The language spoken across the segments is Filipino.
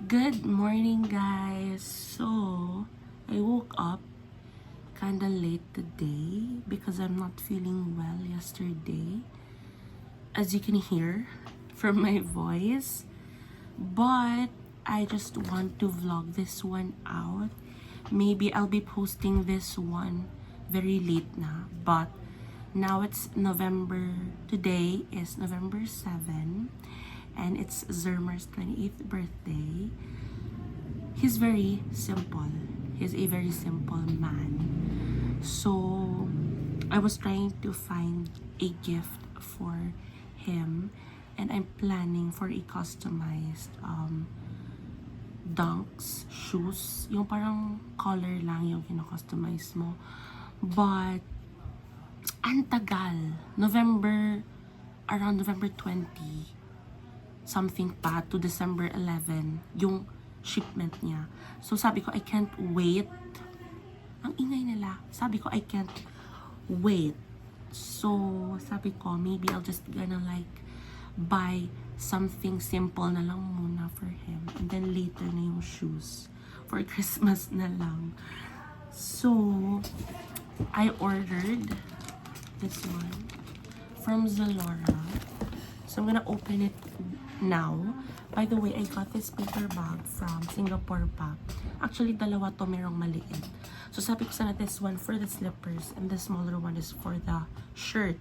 Good morning, guys. So, I woke up kinda late today because I'm not feeling well yesterday, as you can hear from my voice. But I just want to vlog this one out. Maybe I'll be posting this one very late na, but now it's today is November 7, and it's Zermer's 28th birthday. He's very simple. He's a very simple man. So, I was trying to find a gift for him, and I'm planning for a customized Dunks shoes. Yung parang color lang yung kino-customize mo. But, ang tagal. Around November 20, something pa, to December 11, yung shipment niya. So, sabi ko, I can't wait. Ang ingay nila. Sabi ko, I can't wait. So, sabi ko, maybe I'll just gonna like buy something simple na lang muna for him. And then later na yung shoes. For Christmas na lang. So, I ordered this one from Zalora. So, I'm gonna open it now. By the way, I got this paper bag from Singapore pa. Actually, dalawa to, merong maliit. So, sabi ko sana this one for the slippers and the smaller one is for the shirt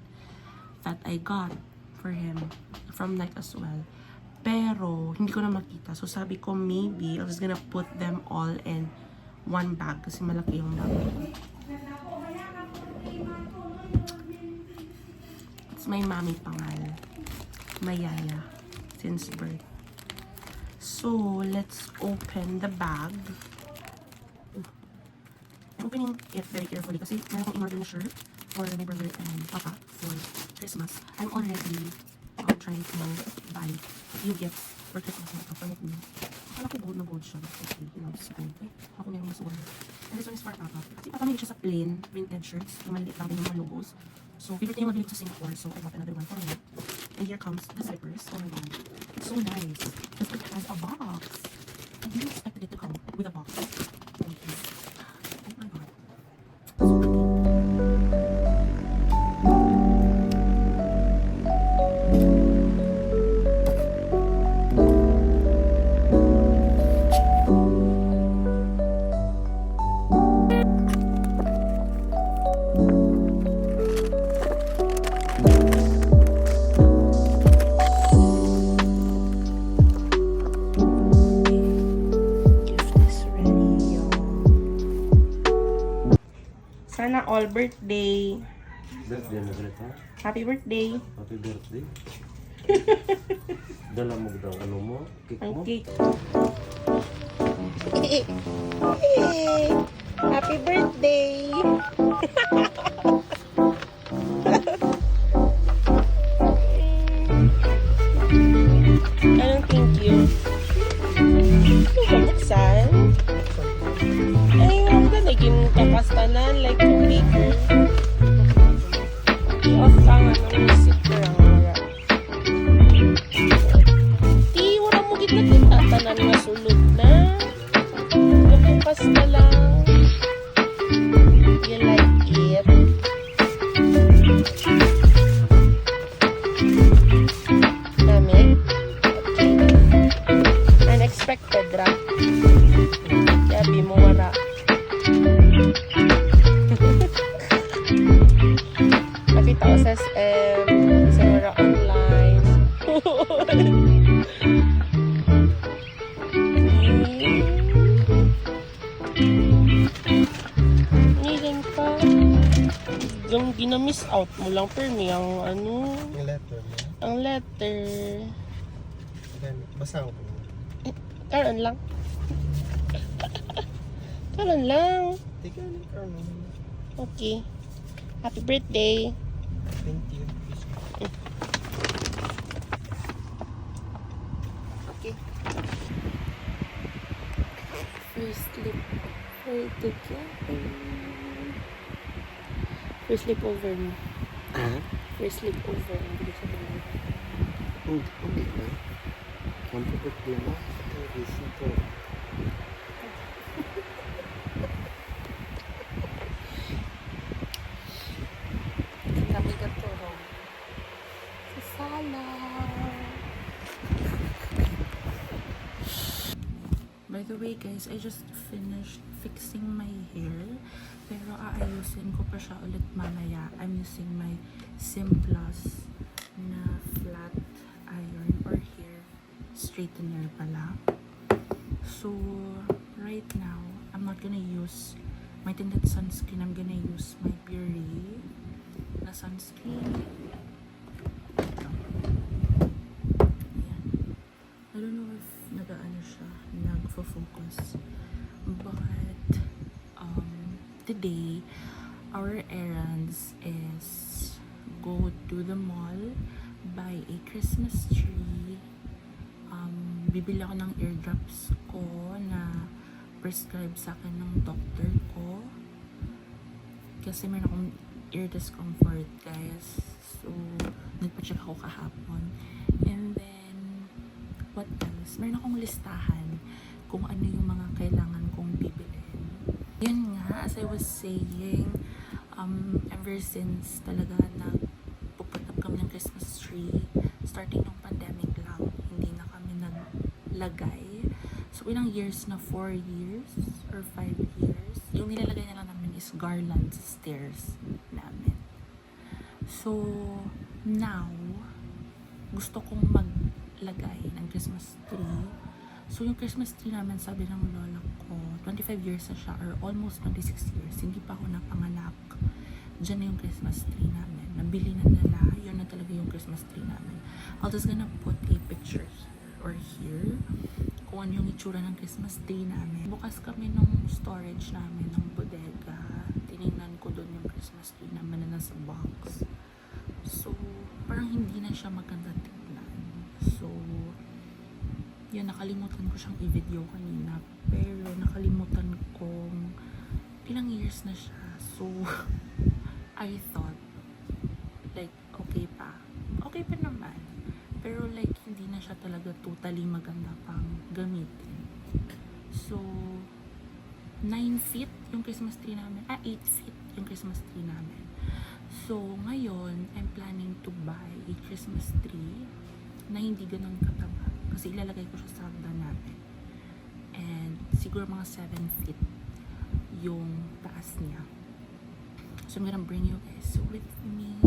that I got for him from Nike as well. Pero, hindi ko na makita. So, sabi ko maybe I'm just gonna put them all in one bag kasi malaki yung bag. It's my mommy pangal. Mayaya. Since birth. So, let's open the bag. I'm opening it very carefully kasi meron akong in-order na shirt for my brother and papa for Christmas. I'm already trying to buy a few gifts for Christmas na ito for me. Akala ko bold na bold siya. Okay, it's gold. Ako meron mas gold. And this one is for papa. Kasi papa may siya sa plain printed shirts na maliliit lang din yung mga logos. So, favorite niya mabilit sa Singapore. So, I bought another one for him. And here comes the slippers. Oh my god. It's so nice. Because it has a box. I didn't expect it to come with a box. Oh my god. Sana all birthday. Birthday na ulit ha? Happy birthday. Happy birthday. Dala mo daw ano mo? Cake Ang mo? cake. Happy birthday. Anong thank you? Buksan? Ay, ang naging kapastanan like chocolate. I-off ka nga ng music ko lang. Di, wala mo git na tatanan nga sulod na. Bukas ka lang. You like it? Lamig? Okay. Unexpected ra. Yabi mo wala. Nakita ko sa SM, sa Nora online. Ngayon pa. Yung ginamiss out mo lang per me ang ano. Yung letter mo? Ang letter. Basa ko. Karon lang. Karon lang. Tika ni Carmen. Okay. Happy birthday. Thank you. Okay. First sleep all together. First sleep over mo. Ha? First sleep over. Ang bilis sa tulog. Hindi na. Happy birthday mo. Visito. Kami ka to. Sa sala. By the way guys, I just finished fixing my hair. Pero aayusin ko pa siya ulit mamaya. I'm using my Simplus na flat iron or hair straightener pala. So, right now, I'm not gonna use my tinted sunscreen. I'm gonna use my Puree na sunscreen. Ayan. I don't know if nag-ano siya, nagfo-focus. But, today, our errands is go to the mall, buy a Christmas tree, bibili ako ng eardrops ko na prescribe sa akin ng doctor ko. Kasi meron akong ear discomfort, guys. So, nagpa-check ako kahapon. And then, what else? Meron akong listahan kung ano yung mga kailangan kong bibilhin. Yun nga, as I was saying, ever since talaga na puput up kami ng Christmas tree, starting ng pandemic lang, hindi na kami naglagay. So, ilang years na? 4 years or 5 years. Yung nilalagay na lang namin is garland sa stairs namin. So, now, gusto kong maglagay ng Christmas tree. So, yung Christmas tree namin, sabi ng lola ko, 25 years na siya, or almost 26 years. Hindi pa ako napanganak. Diyan na yung Christmas tree namin. Nabili na nila. Yun na talaga yung Christmas tree namin. I'll just gonna put a picture here or here kung ano yung itsura ng Christmas tree namin. Bukas kami nung storage namin ng bodega. Tinignan ko doon yung Christmas tree namin na nasa box. So, parang hindi na siya maganda tignan. So, yan, nakalimutan ko siyang i-video kanina. Pero, nakalimutan kong ilang years na siya. So, I thought, like, okay pa. Okay pa naman. Pero, like, hindi na siya talaga totally maganda pang gamitin. So, 9 feet yung Christmas tree namin. 8 feet yung Christmas tree namin. So, ngayon, I'm planning to buy a Christmas tree na hindi ganun kataba. Kasi ilalagay ko siya sa hagdan namin. And siguro mga 7 feet yung taas niya. So, I'm gonna bring you guys with me.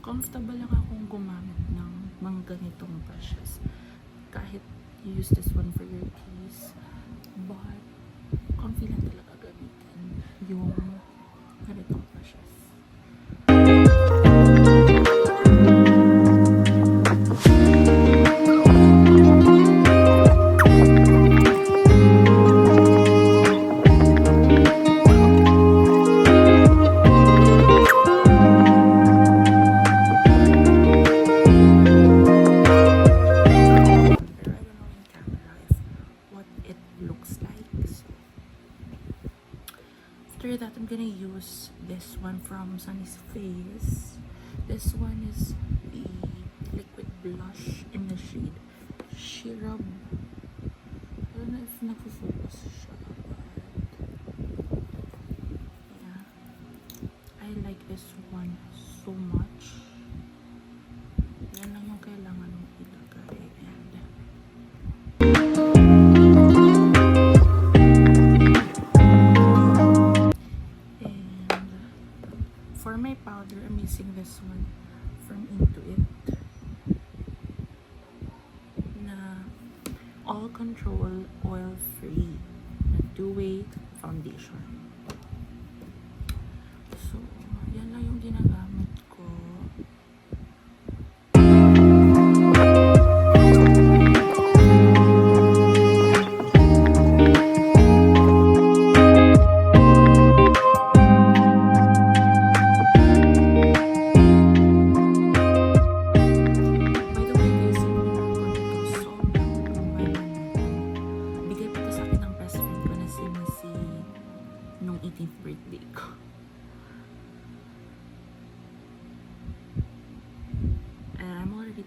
Comfortable lang akong gumamit ng mga ganitong brushes. Kahit you use this one for your keys. But, comfy lang talaga gamitin yung ganitong brushes. After that, I'm gonna use this one from Sunny's Face. This one is the liquid blush in the shade Shirab. I don't know if nagfo-focus siya, but yeah, I like this one so much. Yan lang yung kailangan mong ilagay. And for my powder, I'm using this one from Into It na All Control Oil Free na 2-way foundation. So, yan lang yung ginagamit ko.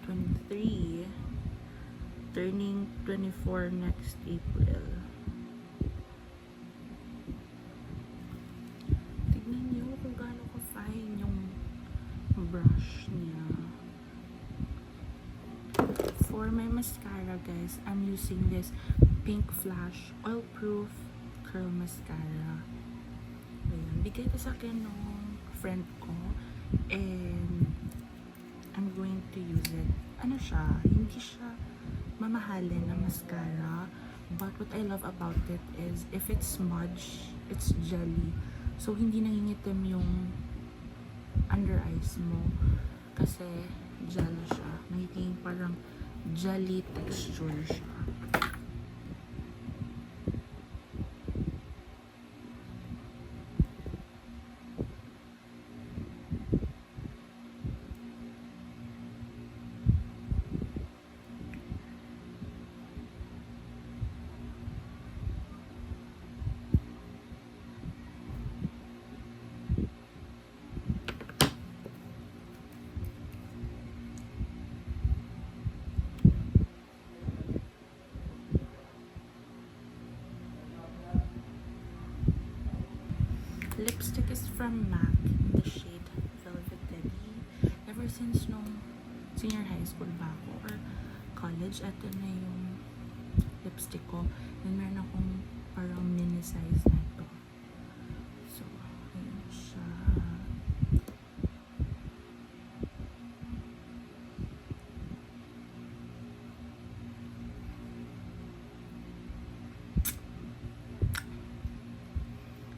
23, turning 24 next April. Tignan niyo kung gaano ka-fine yung brush niya. For my mascara, guys, I'm using this Pink Flash Oil Proof Curl Mascara. Ayan, bigay ko sa akin nung friend ko, and I'm going to use it. Ano siya, hindi siya mamahalin na mascara, but what I love about it is if it's smudge, it's jelly. So, hindi nangingitim yung under eyes mo kasi gel siya. Nagiging parang jelly texture siya. Lipstick is from MAC in the shade Velvet Teddy. Ever since nung senior high school ba ako or college, ito na yung lipstick ko. And meron akong parang mini size na ito. So, ayun siya.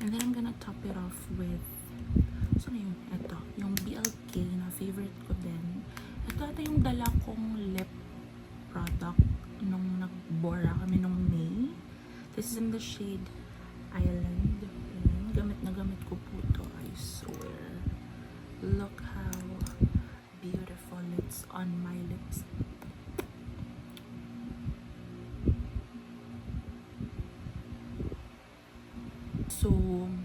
And then I'm gonna top it off with, so na yun, ito, yung BLK na favorite ko din. Ito yung dala kong lip product nung nagbora kami nung May. This is in the shade Island. Ayan, gamit na gamit ko po ito, I swear. Look how beautiful it's on my lips. So, I'm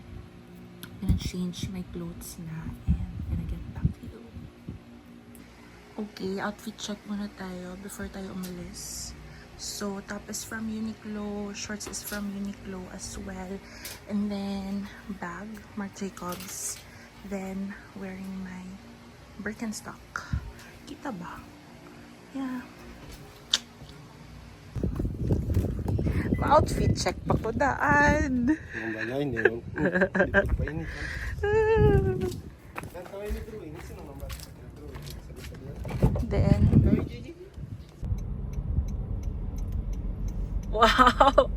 gonna change my clothes na and gonna get back to you. Okay, outfit check muna tayo before tayo umalis. So, top is from Uniqlo, shorts is from Uniqlo as well. And then, bag, Marc Jacobs. Then, wearing my Birkenstock. Kita ba? Yeah. Outfit check pa ko daan. Ang balay niya. Hindi pa init. Saan kaway ni drawing? Sino nga ba? Then, Kaway Gigi? wow!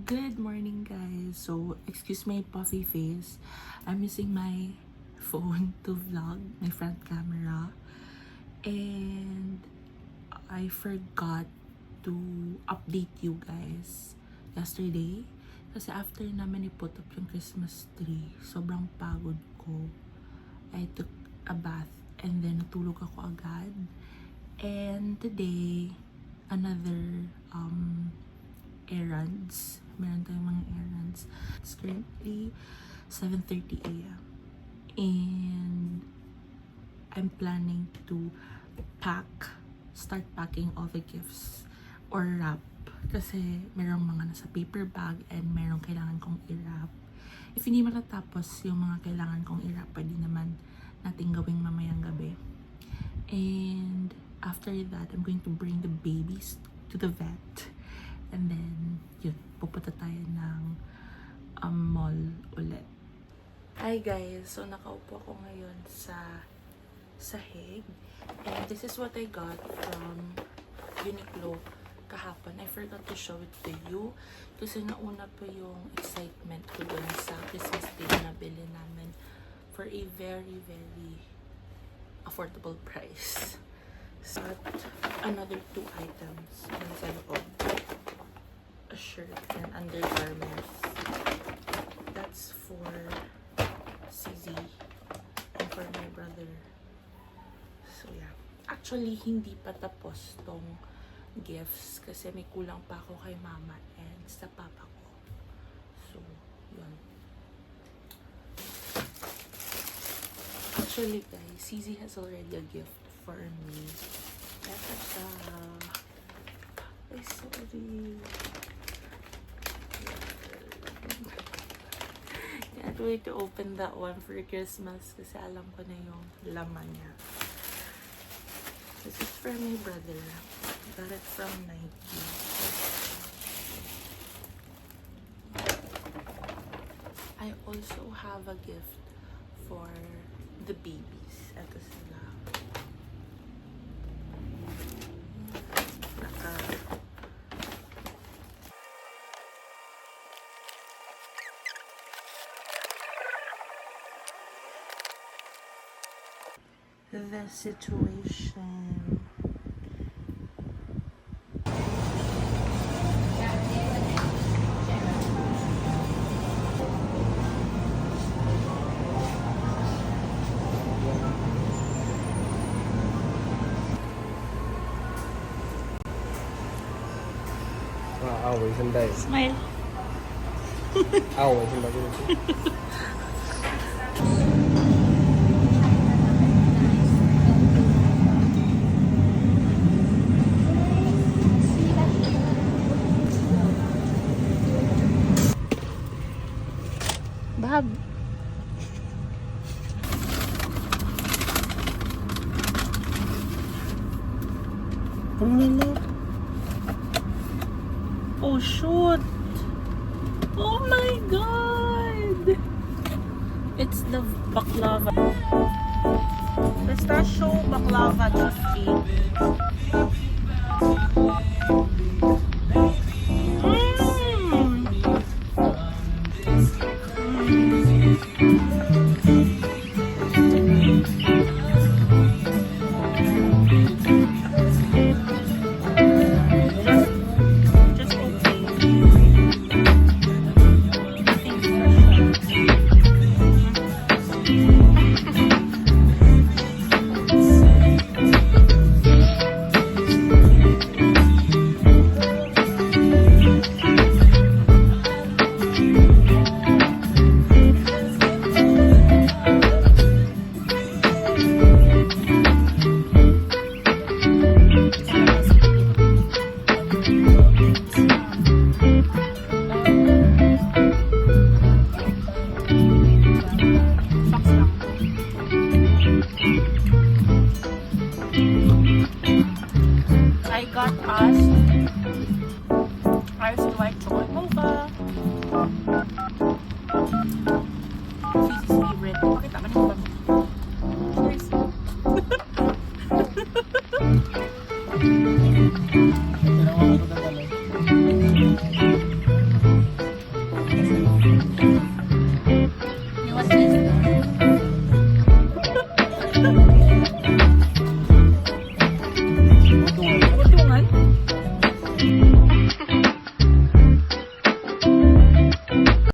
Good morning, guys. So, excuse my puffy face. I'm using my phone to vlog, my front camera. And I forgot to update you guys yesterday. Kasi after namin i-put up yung Christmas tree, sobrang pagod ko. I took a bath and then natulog ako agad. And today, another errands. Meron tayong mga errands. It's currently 7:30 a.m. And I'm planning to start packing all the gifts or wrap. Kasi merong mga nasa paper bag and merong kailangan kong i-wrap. If hindi matatapos yung mga kailangan kong i-wrap, pwede naman natin gawing mamayang gabi. And after that, I'm going to bring the babies to the vet. And then, yun, pupunta tayo ng mall ulit. Hi guys! So, nakaupo ako ngayon sa sahig. And this is what I got from Uniqlo kahapon. I forgot to show it to you kasi nauna pa yung excitement ko dun sa Christmas Day na bili namin for a very, very affordable price. So, another 2 items sa loob. shirt and undergarments. That's for CZ and for my brother. So yeah. Actually, hindi pa tapos tong gifts kasi may kulang pa ako kay mama and sa papa ko. So, yun. Actually, guys, CZ has already a gift for me. Ito siya. Ay, sorry. Can't wait to open that one for Christmas kasi alam ko na yung laman niya. This is for my brother. I got it from Nike. I also have a gift for the babies. Ito sila. The situation. Away sandal. Smile. Away sandal. Bob. Oh shoot! Oh my god! It's the baklava. Pistachio baklava cheesecake. Just okay. Nothing I got Iced white chocolate mocha. Cheesy's favorite. Bakit naman yung bang? Cheers. You want this? Utungan?